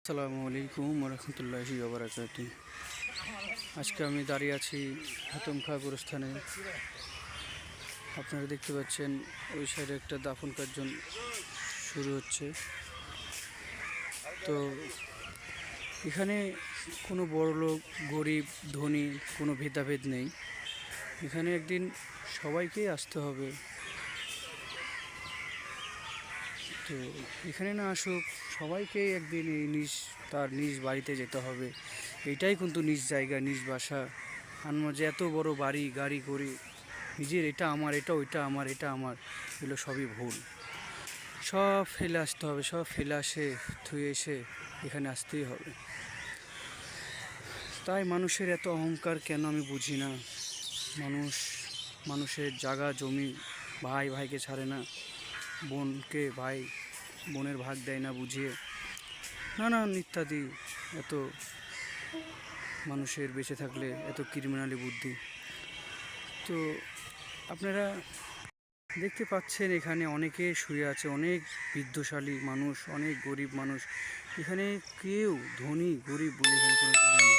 আসসালামু আলাইকুম রহমতুল্লাহি ওবরাকাতুহু। আজকে আমি দাঁড়িয়ে আছি হাতমখা গোরস্থানে। আপনারা দেখতে পাচ্ছেন ওই সাইডে একটা দাফন কার্য শুরু হচ্ছে। তো এখানে কোনো বড়লোক গরিব ধনী কোনো ভেদাভেদ নেই। এখানে একদিন সবাইকেই আসতে হবে। তো এখানে না আসুক, সবাইকেই একদিন এই তার নিজ বাড়িতে যেতে হবে। এইটাই কিন্তু নিজ জায়গা, নিজ বাসা। আমরা যে এত বড় বাড়ি গাড়ি করি, নিজের এটা আমার, এটা ওইটা আমার, এটা আমার, এগুলো সবই ভুল। সব ফেলে আসতে হবে, সব ফেলে থুয়ে এসে এখানে আসতেই হবে। তাই মানুষের এত অহংকার কেন আমি বুঝি না। মানুষের জায়গা জমি ভাই ভাইকে ছাড়ে না, বোনকে ভাই বোনের ভাগ দেয় না বুঝিয়ে, নানান ইত্যাদি। এত মানুষের বেঁচে থাকলে এত ক্রিমিনালি বুদ্ধি। তো আপনারা দেখতে পাচ্ছেন এখানে অনেকে শুয়ে আছে, অনেক বৃদ্ধশালী মানুষ, অনেক গরিব মানুষ। এখানে কেউ ধনী গরিব বলে এখানে কোনো